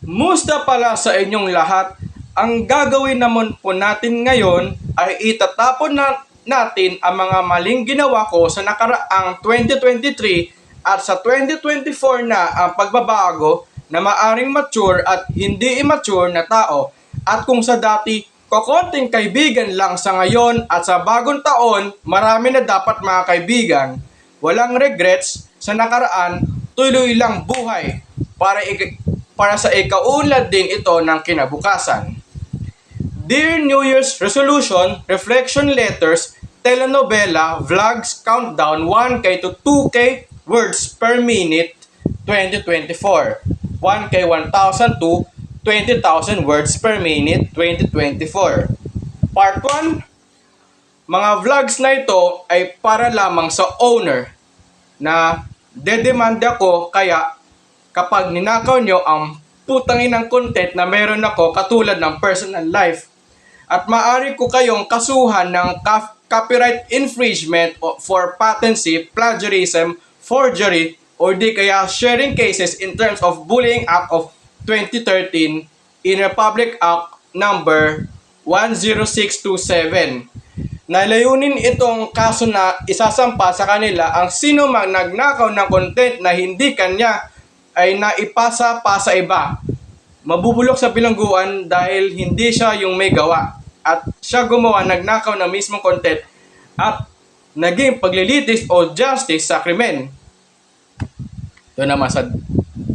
Musta pala sa inyong lahat? Ang gagawin naman po natin ngayon ay itatapon natin ang mga maling ginawa ko sa nakaraang 2023 at sa 2024 na ang pagbabago na maaring mature at hindi immature na tao. At kung sa dati, kokonting kaibigan lang sa ngayon at sa bagong taon, marami na dapat mga kaibigan. Walang regrets sa nakaraan, tuloy lang buhay para sa ikaunlad din ito ng kinabukasan. Dear New Year's resolution, reflection letters, telenovela, vlogs, countdown 1K to 2K words per minute 2024. 1K 1,000 to 20,000 words per minute 2024. Part 1, mga vlogs na ito ay para lamang sa owner na dedemanda ko, kaya kapag ninakaw nyo ang putangin ng content na meron ako katulad ng personal life at maaari ko kayong kasuhan ng copyright infringement for patency, plagiarism, forgery, or di kaya sharing cases in terms of Bullying Act of 2013 in Republic Act number 10627. Nalayunin itong kaso na isasampa sa kanila ang sino mang nagnakaw ng content na hindi kanya ay naipasa pa sa iba. Mabubulok sa bilangguan dahil hindi siya yung may gawa at siya gumawa, nagnakaw ng mismong content at naging paglilitis o justice sa krimen. Ito naman sa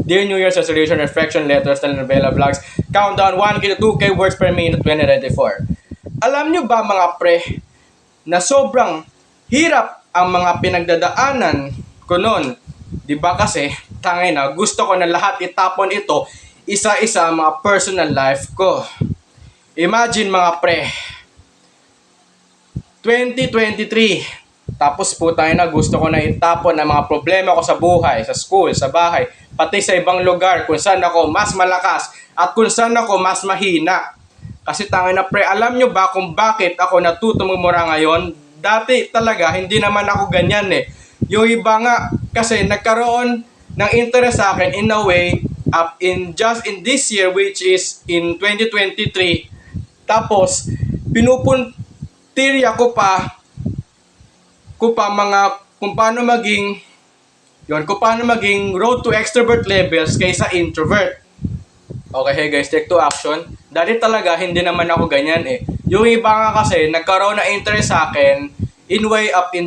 Dear New Year's resolution, reflection letters, telenovela, vlogs, countdown 1K to 2K words per minute 2024. Alam nyo ba mga pre, na sobrang hirap ang mga pinagdadaanan ko noon? Diba kasi, tangay na, gusto ko na lahat itapon ito, isa-isa mga personal life ko. Imagine mga pre, 2023, tapos po tayo na gusto ko na itapon ang mga problema ko sa buhay, sa school, sa bahay, pati sa ibang lugar kung saan ako mas malakas at kung saan ako mas mahina. Kasi tangay na pre, alam nyo ba kung bakit ako natutumumura ngayon? Dati talaga, hindi naman ako ganyan eh. Yung iba nga, kasi nagkaroon ng interest sa akin in a way, just in this year, which is in 2023. Tapos, pinupuntirya ko pa mga kung paano maging road to extrovert levels kaysa introvert. Okay, hey guys, take to action. Dati talaga, hindi naman ako ganyan eh. Yung iba nga kasi, nagkaroon na interest sa akin in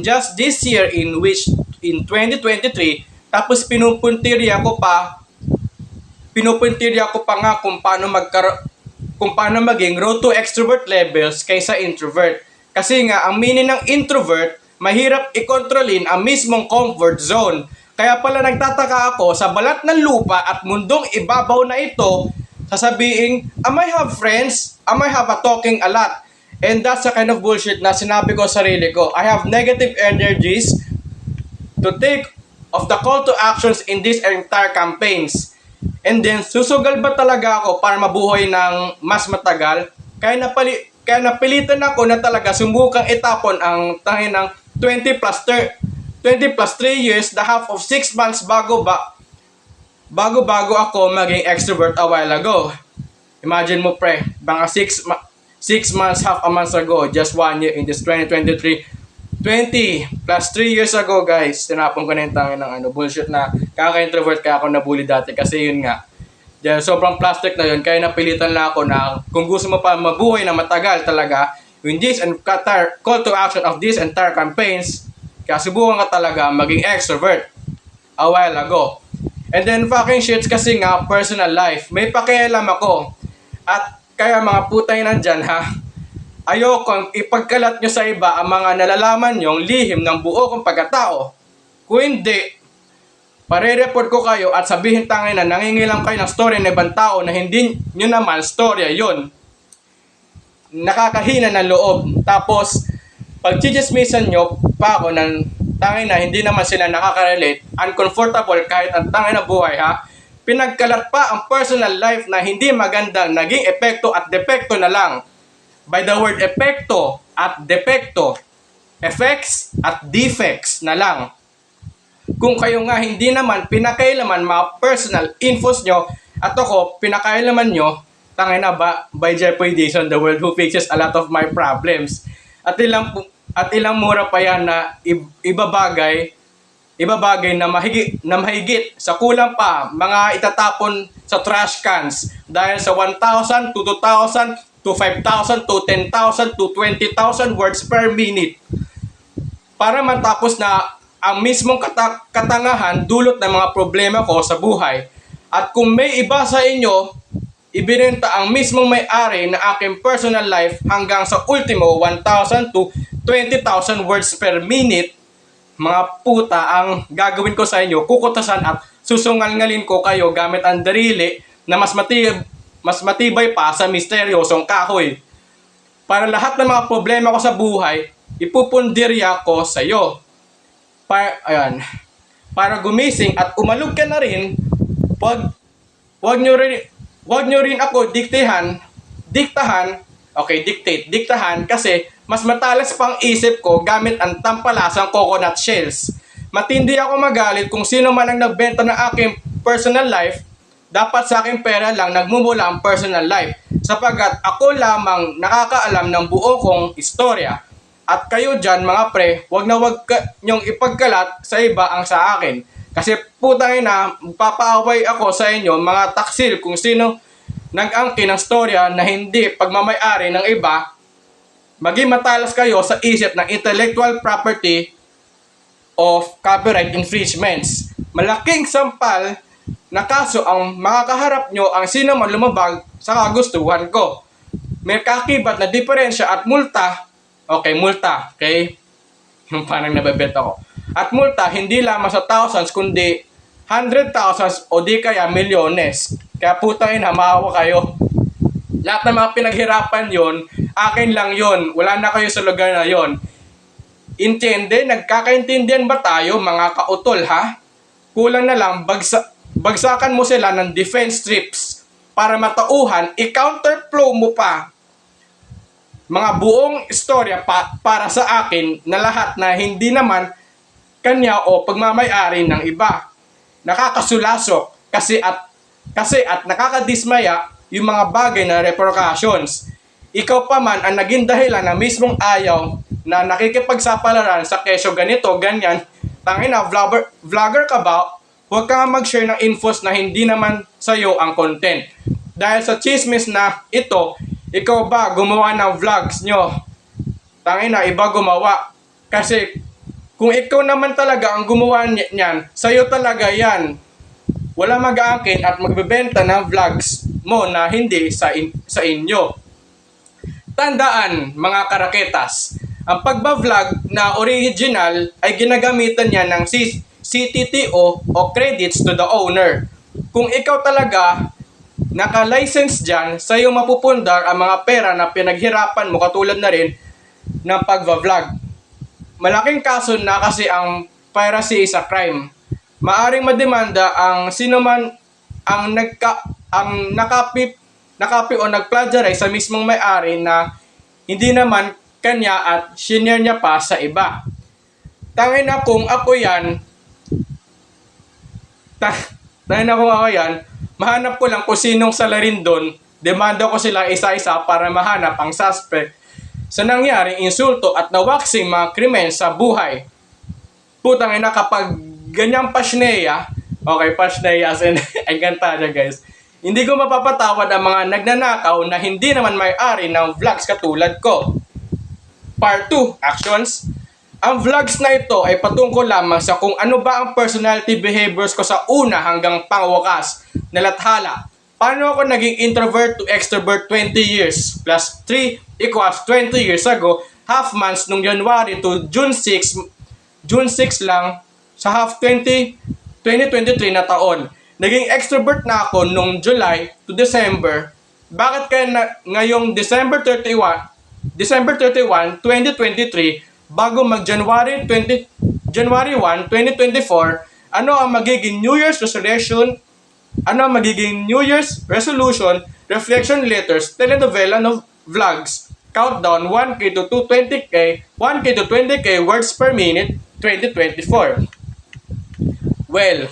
just this year in 2023, tapos pinupuntirya ko pa nga kung paano maging road to extrovert levels kaysa introvert. Kasi nga, ang meaning ng introvert, mahirap i-kontrolin ang mismong comfort zone. Kaya pala nagtataka ako sa balat ng lupa at mundong ibabaw na ito, sasabihin, am I have friends? Am I have a talking a lot? And that's the kind of bullshit na sinabi ko sa sarili ko. I have negative energies to take of the call to actions in this entire campaigns. And then, susugal ba talaga ako para mabuhay ng mas matagal? Kaya napilitan ako na talaga sumubukang itapon ang tangin ng 20 plus 3 years, the half of 6 months bago ako maging extrovert a while ago. Imagine mo pre, mga 6 months, half a month ago, just 1 year in this 2023, 20 plus 3 years ago guys, tinapon ko na yung tangin ng bullshit na kaka-introvert kaya ako nabully dati kasi yun nga. Dahil sobrang plastic na yun, kaya napilitan lang ako na kung gusto mo pa mabuhay na matagal talaga, in this and call to action of this entire campaigns, kaya subukan ka talaga maging extrovert a while ago. And then fucking shits kasi nga, personal life, may pakialam ako. At kaya mga putay nandyan ha, ayokong ipagkalat nyo sa iba ang mga nalalaman nyong lihim ng buo kong pagkatao. Kung hindi, pare-report ko kayo at sabihin tangay na nangingilang kayo ng story ng ibang tao na hindi nyo naman storya yun. Nakakahina ng loob. Tapos, pag chichismisan nyo pa ako ng tangay na hindi naman sila nakaka-relate, uncomfortable kahit ang tangay na buhay ha, pinagkalat pa ang personal life na hindi magandang naging epekto at depekto na lang. By the word epekto at depekto, effects at defects na lang. Kung kayo nga hindi naman pinakailaman mga personal infos nyo At ako, pinakailaman nyo, tangina ba, by Jeffrey Dixon, the world who fixes a lot of my problems. At ilang mura pa yan na ibabagay na mahigit sa kulang pa mga itatapon sa trash cans dahil sa 1,000 to 2,000 to 5,000 to 10,000 to 20,000 words per minute para matapos na ang mismong katangahan dulot ng mga problema ko sa buhay. At kung may iba sa inyo, ibinenta ang mismong may-ari na aking personal life hanggang sa ultimo 1,000 to 20,000 words per minute, mga puta, ang gagawin ko sa inyo, kukutasan at susungalngalin ko kayo gamit ang darili na mas matibay pa sa misteryosong kahoy. Para lahat ng mga problema ko sa buhay, ipupundirya ko sa iyo. Para gumising at umalog ka na rin, wag nyo rin ako diktahan kasi mas matalas pang isip ko gamit ang tampalasang coconut shells. Matindi ako magalit kung sino man ang nagbenta ng aking personal life, dapat sa aking pera lang nagmumula ang personal life, sapagkat ako lamang nakakaalam ng buo kong istorya. At kayo dyan mga pre, wag nyong ipagkalat sa iba ang sa akin. Kasi putang ina, papaaway ako sa inyo mga taksil kung sino nag-angkin ng storya na hindi pagmamay-ari ng iba. Maging matalas kayo sa isip ng intellectual property of copyright infringements. Malaking sampal na kaso ang makakaharap nyo ang sino man lumabag sa kagustuhan ko. May kakibat na diferensya at multa. Multa. Yung parang nababet ako. At multa, hindi lamang sa thousands, kundi 100,000 o di kaya milyones. Kaya putang ina, maawa kayo. Lahat ng mga pinaghirapan yon, akin lang yon. Wala na kayo sa lugar na yon. Intende, nagkakaintindihan ba tayo mga kautol ha? Kulang na lang, bagsakan mo sila ng defense strips para matauhan, i-counterflow mo pa mga buong istorya para sa akin na lahat na hindi naman kanya o pagmamay-ari ng iba. Nakakasulasok kasi at nakakadismaya yung mga bagay na repercussions. Ikaw pa man ang naging dahilan na mismong ayaw na nakikipagsapalaran sa kesyo ganito, ganyan. Tangina, vlogger ka ba? Huwag ka mag-share ng infos na hindi naman sa'yo ang content. Dahil sa chismis na ito, ikaw ba gumawa ng vlogs nyo? Tangina, iba gumawa. Kasi kung ikaw naman talaga ang gumawa niyan, sa'yo talaga yan. Wala mag-aangkin at magbebenta ng vlogs mo na hindi sa inyo. Tandaan mga karaketas, ang pagba-vlog na original ay ginagamitan niya ng CTTO o credits to the owner. Kung ikaw talaga naka-license dyan, sa'yo mapupundar ang mga pera na pinaghirapan mo katulad na rin ng pagba-vlog. Malaking kaso na kasi ang piracy is a crime. Maaring mademanda ang sino man ang nakapi o nag-plagiarize sa mismong may-ari na hindi naman kanya at shinare niya pa sa iba. Tangin na kung ako yan, mahanap ko lang kung sinong salarin doon, demanda ko sila isa-isa para mahanap ang suspect sa nangyaring insulto at nawaksing mga krimen sa buhay. Putang ina, kapag ganyang pasneya, pasneya as in, ay ganta niya guys, hindi ko mapapatawad ang mga nagnanakaw na hindi naman may-ari ng vlogs katulad ko. Part 2, actions. Ang vlogs na ito ay patungkol lamang sa kung ano ba ang personality behaviors ko sa una hanggang pangwakas na lathala. Paano ako naging introvert to extrovert 20 years plus 3 equals 20 years ago, half months nung January to June 6 lang sa half 2023 na taon. Naging extrovert na ako nung July to December. Bakit kaya ngayong December 31, 2023, bago mag-January 1, 2024, ano ang magiging New Year's resolution, reflection letters, telenovela no vlogs, countdown 1K to 220K, 1K to 20K words per minute, 2024. Well,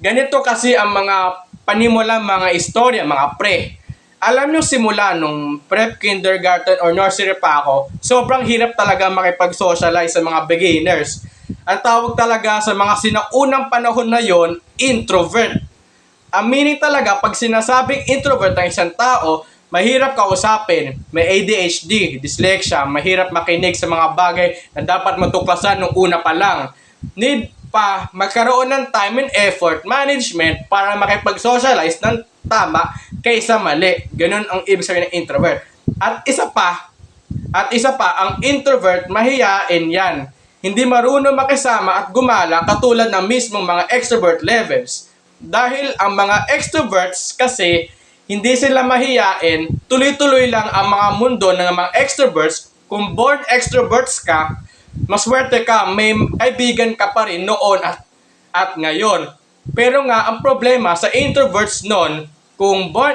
ganito kasi ang mga panimulang mga istorya, mga pre. Alam nyo, simula nung prep, kindergarten, or nursery pa ako, sobrang hirap talaga makipag-socialize sa mga beginners. Ang tawag talaga sa mga sinaunang panahon na yon, introvert. Ang meaning talaga, pag sinasabing introvert ang isang tao, mahirap kausapin, may ADHD, dyslexia, mahirap makinig sa mga bagay na dapat matuklasan nung una pa lang. Need pa magkaroon ng time and effort management para makipag-socialize ng tama kaysa mali. Ganun ang ibig sabihin ng introvert. At isa pa, ang introvert, mahiyain yan. Hindi marunong makisama at gumala katulad ng mismong mga extrovert levels. Dahil ang mga extroverts kasi, hindi sila mahiyain, tuloy-tuloy lang ang mga mundo ng mga extroverts. Kung born extroverts ka, maswerte ka, may kaibigan ka pa rin noon at ngayon. Pero nga, ang problema sa introverts noon, kung born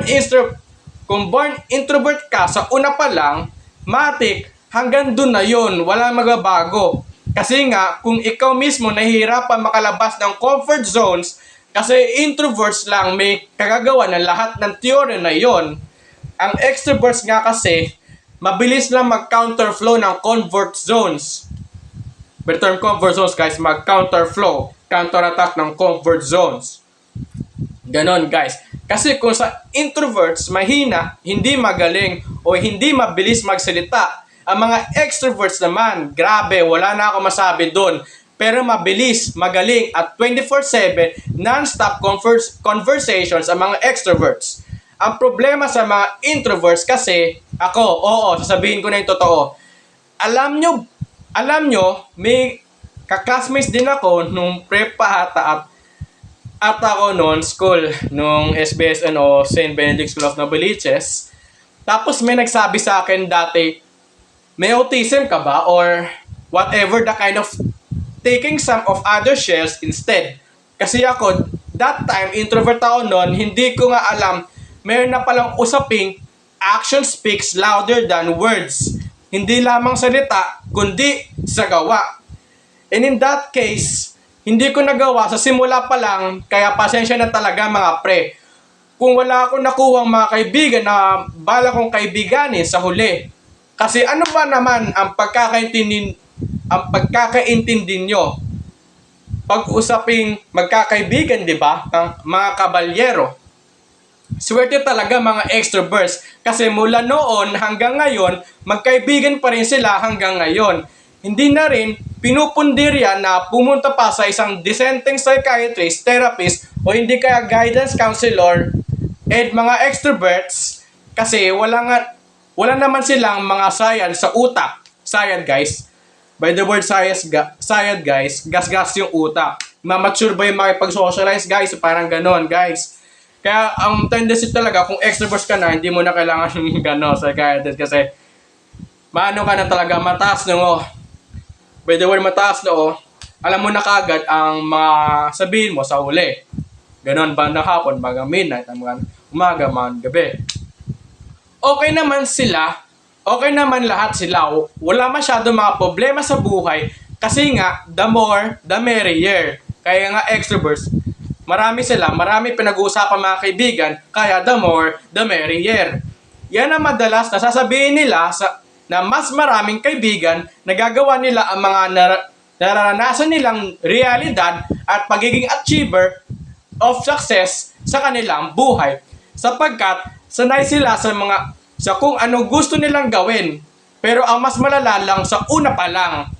introvert ka sa una pa lang, matik, hanggang dun na yun, wala magbabago. Kasi nga, kung ikaw mismo nahihirapan makalabas ng comfort zones, kasi introverts lang may kagagawa ng lahat ng theory na yon. Ang extroverts nga kasi, mabilis lang mag-counter flow ng comfort zones. By the term comfort zones guys, mag-counter flow, counter-attack ng comfort zones. Ganon guys. Kasi kung sa introverts, mahina, hindi magaling, o hindi mabilis magsalita. Ang mga extroverts naman, grabe, wala na ako masabi doon. Pero mabilis, magaling, at 24/7, non-stop conversations ang mga extroverts. Ang problema sa mga introverts kasi, sasabihin ko na yung totoo. Alam nyo, may kaklasmates din ako nung prep pa at ako noon, school, nung SBSN o St. Benedict School of Novaliches. Tapos may nagsabi sa akin dati, may autism ka ba? Or whatever the kind of taking some of other shells instead. Kasi ako, that time, introvert ako noon, hindi ko nga alam, mayroon na palang usaping action speaks louder than words. Hindi lamang salita, kundi sa gawa. And in that case, hindi ko nagawa sa simula pa lang, kaya pasensya na talaga mga pre. Kung wala akong nakuhang mga kaibigan na bala kong kaibiganin sa huli. Kasi ano ba naman ang pagkakaintindi nyo pag-usaping magkakaibigan, di ba? Mga kabalyero. Swerte talaga mga extroverts kasi mula noon hanggang ngayon, magkaibigan pa rin sila hanggang ngayon. Hindi na rin pinupundirya na pumunta pa sa isang dissenting psychiatrist, therapist, o hindi kaya guidance counselor and mga extroverts kasi wala naman silang mga sayad sa utak. Sayad guys. By the word sayad guys, gas-gas yung utak. Mamature ba yung makipag-socialize guys? Parang ganon guys. Kaya ang tendency talaga, kung extroverts ka na, hindi mo na kailangan gano'n psychiatrist kasi maano ka na talaga, mataas na mo. By the word mataas na alam mo na kagad ang mga sabihin mo sa huli. Ganon ba na hapon, bagang midnight, umaga, gabi. Okay naman lahat sila. Wala masyado mga problema sa buhay kasi nga, the more, the merrier. Kaya nga extroverts, marami pinag-uusapan mga kaibigan, kaya the more, the merrier. Yan ang madalas nasasabihin nila na mas maraming kaibigan, nagagawa nila ang mga nararanasan nilang realidad at pagiging achiever of success sa kanilang buhay. Sapagkat sanay sila sa kung ano gusto nilang gawin. Pero ang mas malala lang sa una pa lang.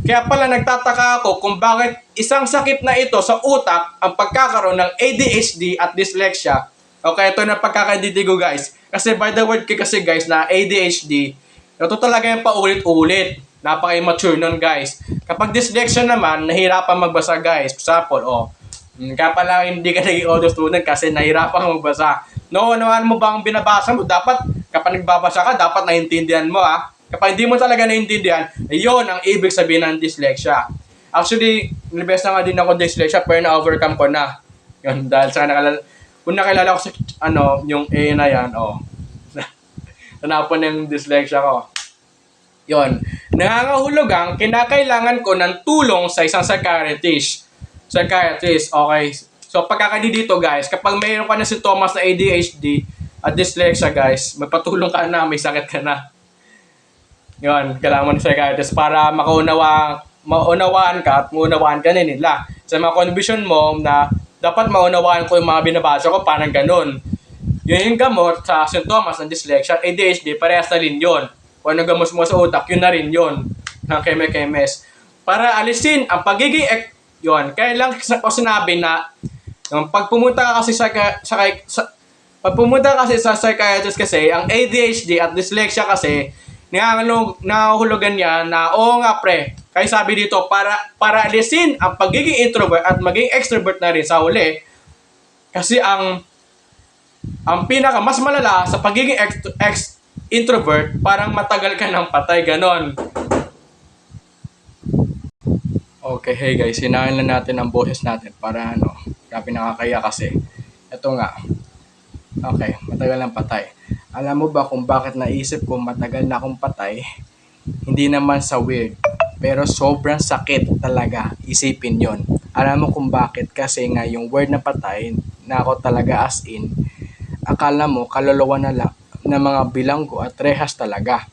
Kaya pala nagtataka ako kung bakit isang sakit na ito sa utak ang pagkakaroon ng ADHD at dyslexia. Okay, ito na pagkakaintindi ko guys. Kasi by the word kasi guys na ADHD, ito talaga yung paulit-ulit. Napaka-immature nun guys. Kapag dyslexia naman, nahirapan magbasa guys. Example, kaya pala hindi ka naging audio student kasi nahirapan magbasa. Naman mo ba ang binabasa mo? Dapat, kapag nagbabasa ka, dapat naiintindihan mo Kapag hindi mo talaga naiintindihan, ayun ang ibig sabihin ng dyslexia. Actually, nilibes na nga din ako dyslexia pero na-overcome ko na. Yun, dahil sa kung nakilala ko sa, yung A na yan, nanapon yung dyslexia ko. Yun. Nangangahulugang kinakailangan ko ng tulong sa isang psychiatrist. Okay. So pagkakadi dito guys, kapag mayroon ka na sintomas na ADHD at dyslexia guys, magpatulong ka na, may sakit ka na. Yun, kailangan mo ng psychiatrist para maunawaan ka at maunawaan ka na nila. Sa mga condition mo na dapat maunawaan ko yung mga binabasa ko, parang ganun. Yun yung gamot sa sintomas ng dyslexia at ADHD, parehas na rin yun. Kung anong gamot mo sa utak, yun na rin yun. Ng keme-kemes. Para alisin ang pagiging yun. Kaya lang ko sinabi na pag pumunta ka kasi pag pumunta ka kasi sa psychiatrist kasi, ang ADHD at dyslexia kasi, nangahulugan niya na, oo nga pre, kaya sabi dito, para alisin ang pagiging introvert at maging extrovert na rin sa huli, kasi ang pinaka mas malala sa pagiging introvert, parang matagal ka ng patay, ganon. Okay, hey guys, hinahin lang natin ang boses natin para grabe nakakaya kasi. Ito nga. Okay, matagal ng patay. Alam mo ba kung bakit naisip ko matagal na akong patay? Hindi naman sa weird, pero sobrang sakit talaga isipin yon. Alam mo kung bakit? Kasi nga yung word na patay, na ako talaga as in, akala mo kaluluwa na lang ng mga bilanggo at rehas talaga.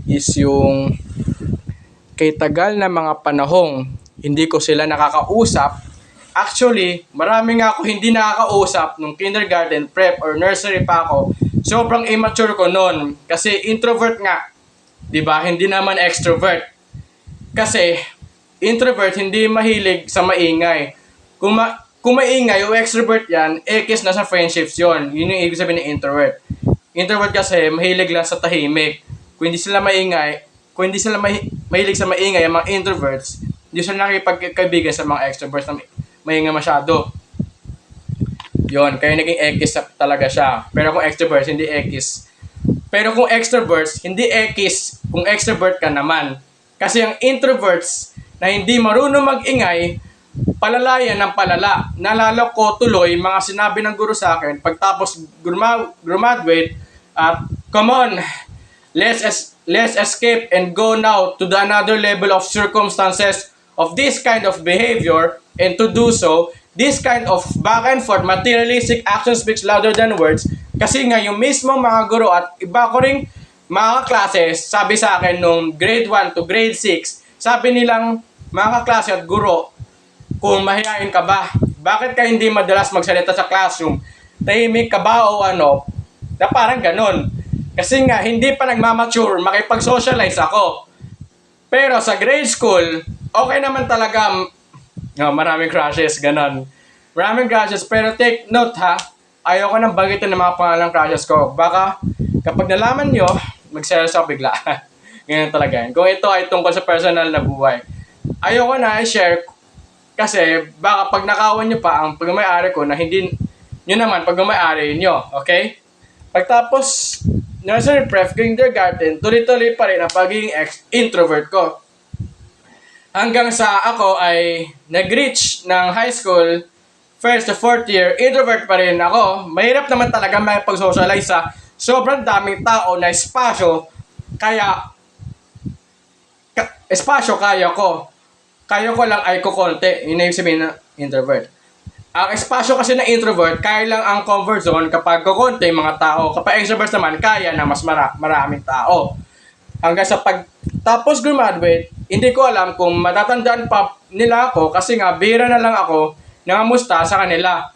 Is yung kay tagal na mga panahong hindi ko sila nakakausap. Actually, marami nga ako hindi nakakausap nung kindergarten, prep, or nursery pa ako. Sobrang immature ko noon. Kasi introvert nga. Diba? Hindi naman extrovert. Kasi, introvert hindi mahilig sa maingay. Kung maingay o extrovert yan, ekis na sa friendships yon. Yun yung ibig sabihin ng introvert. Introvert kasi, mahilig lang sa tahimik. Kung hindi sila mahilig sa maingay, ang mga introverts, hindi sila nakikipagkaibigan sa mga extroverts na maingay masyado. Yon, kaya naging X talaga siya. Pero kung extroverts, hindi X. Pero kung extroverts, hindi X kung extrovert ka naman. Kasi ang introverts na hindi marunong mag-ingay, palalayan ng palala. Nalala ko tuloy mga sinabi ng guru sa akin pagtapos graduate at come on, let's escape and go now to the another level of circumstances of this kind of behavior, and to do so, this kind of back and forth materialistic action speaks louder than words. Kasi nga yung mismo mga guro at iba ko ring mga kaklase, sabi sa akin nung grade 1 to grade 6, sabi nilang mga kaklase at guro, kung mahihain ka ba, bakit ka hindi madalas magsalita sa classroom? Tahimik ka ba o ano? Na parang ganon. Kasi nga, hindi pa nagmamature, makipag-socialize ako. Pero sa grade school, okay naman talaga. Maraming crushes, ganon. Maraming crushes, pero take note ha, ayoko nang bagitin ng mga pangalang crushes ko. Baka, kapag nalaman nyo, mag-selos ako bigla. Ganyan talaga yan. Kung ito ay tungkol sa personal na buhay. Ayoko na i-share, kasi baka pag nakawan nyo pa ang pagmamayari ko na hindi nyo naman pagmamayari nyo, okay? Pagtapos nursery prep, kindergarten, tuloy-tuloy pa rin ang pagiging introvert ko. Hanggang sa ako ay nag-reach ng high school, first to fourth year, introvert pa rin ako. Mahirap naman talaga makipag-socialize sa sobrang daming tao na espasyo, kaya kaya ko. Kaya ko lang ay kukonti. Yun na yung sabihin ng introvert. Ang espasyo kasi ng introvert, kaya lang ang comfort zone kapag kukonti mga tao. Kapag extrovert naman, kaya na mas maraming tao. Hanggang sa tapos graduate, hindi ko alam kung matatandaan pa nila ako kasi nga bihira na lang ako nangamusta sa kanila.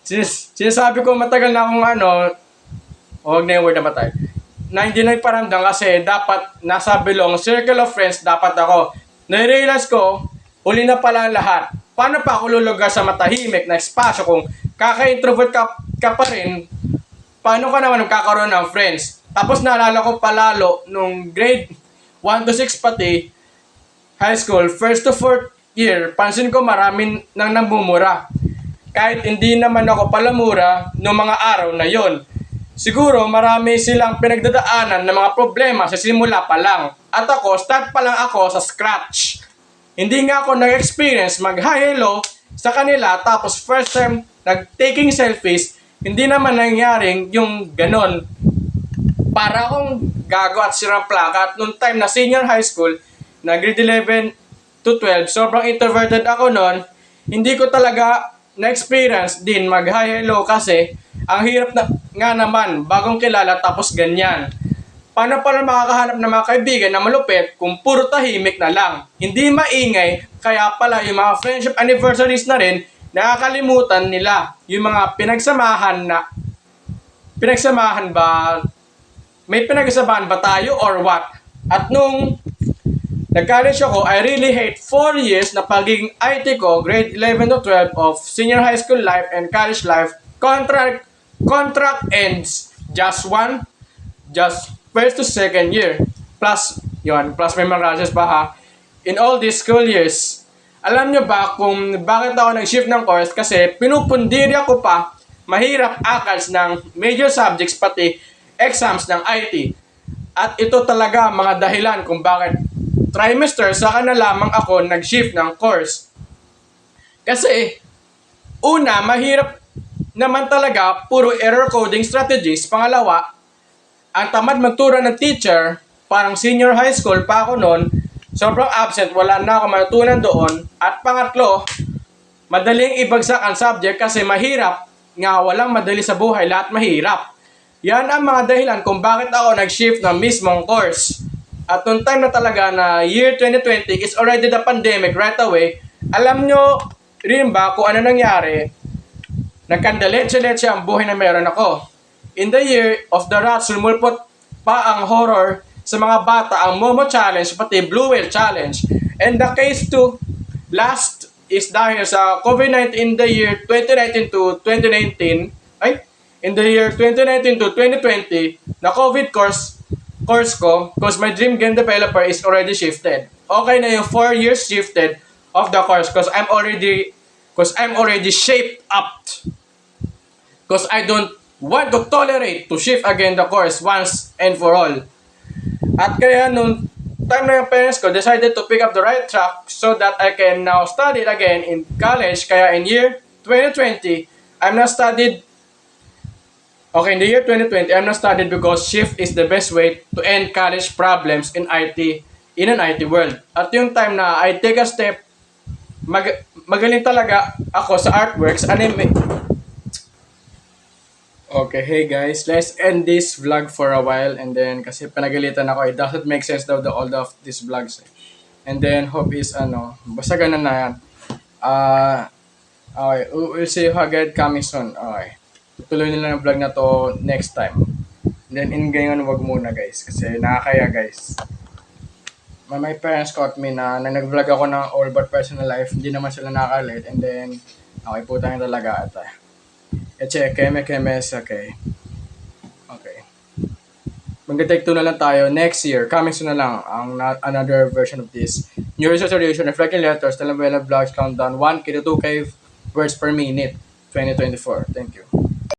Sinasabi ko matagal na akong huwag na yung word na matay, na hindi nagparamdam kasi dapat nasa belong circle of friends dapat ako. Na-realize ko, huli na pala ang lahat. Paano pa ako lulugar sa matahimik na espasyo kung kaka-introvert ka pa rin? Paano ka naman magkakaroon ng friends? Tapos naalala ko palalo nung grade 1 to 6 pati high school, first to fourth year, pansin ko marami nang nambumura. Kahit hindi naman ako palamura noong mga araw na yon. Siguro marami silang pinagdadaanan ng mga problema sa simula pa lang. At ako, start pa lang ako sa scratch. Hindi nga ako nag-experience mag-hi hello sa kanila, tapos first time nag-taking selfies, hindi naman nangyaring yung ganon. Para akong gago at sirang plaka. At noong time na senior high school, na grade 11 to 12, sobrang introverted ako noon. Hindi ko talaga na-experience din mag-hi hello kasi ang hirap na nga naman bagong kilala tapos ganyan. Paano pala makakahanap ng mga kaibigan na malupit kung puro tahimik na lang? Hindi maingay, kaya pala yung mga friendship anniversaries na rin, nakakalimutan nila yung mga pinagsamahan ba? May pinagsamahan ba tayo or what? At nung nag-college ako, I really hate 4 years na pagiging IT ko, grade 11 to 12 of senior high school life and college life. Contract ends just first to second year. Plus may mga classes pa ha. In all these school years, alam nyo ba kung bakit ako nag-shift ng course? Kasi pinupundiri ako pa, mahirap ACADS ng major subjects pati exams ng IT. At ito talaga mga dahilan kung bakit trimester saka na lamang ako nag-shift ng course. Kasi una, mahirap naman talaga, puro error coding strategies. Pangalawa, ang tamad magturo ng teacher, parang senior high school pa ako noon, sobrang absent, wala na ako matutunan doon. At pangatlo, madaling ibagsak ang subject kasi mahirap, nga walang madali sa buhay, lahat mahirap. Yan ang mga dahilan kung bakit ako nag-shift ng mismong course. At noong time na talaga na year 2020 is already the pandemic right away, alam nyo rin ba kung ano nangyari? Nagkandaletse-letse ang buhay na meron ako. In the year of the rat, sumulpot pa ang horror sa mga bata, ang Momo Challenge, pati Blue Whale Challenge. And the case to last is dahil sa COVID-19 in the year 2019 to 2019, in the year 2019 to 2020, na COVID course ko, because my dream game developer is already shifted. Okay na yung 4 years shifted of the course because I'm already shaped up. Because I don't want to tolerate to shift again the course once and for all. At kaya nung time na yung parents ko decided to pick up the right track so that I can now study it again in college. Kaya in year 2020, in the year 2020, I'm not studied because shift is the best way to end college problems in an IT world. At yung time na I take a step, magaling talaga ako sa artworks, anime. Okay, hey guys, let's end this vlog for a while and then kasi panagalitan ako, it doesn't make sense daw all of these vlogs. And then hope is basta ganun na yan. Okay, we'll see you again coming soon. Okay. Tutuloy nila ng vlog na to next time. And then in ngayon wag muna guys kasi nakakaya guys. My parents caught me na nag-vlog ako ng all but personal life, hindi naman sila nakaka-relate and then okay po tayo talaga ata. Okay. Mag-take 2 na lang tayo next year. Coming soon na lang ang another version of this. New Resolution, Reflecting Letters, Telenovela Vlogs, Countdown, 1K to 2K words per minute, 2024. Thank you.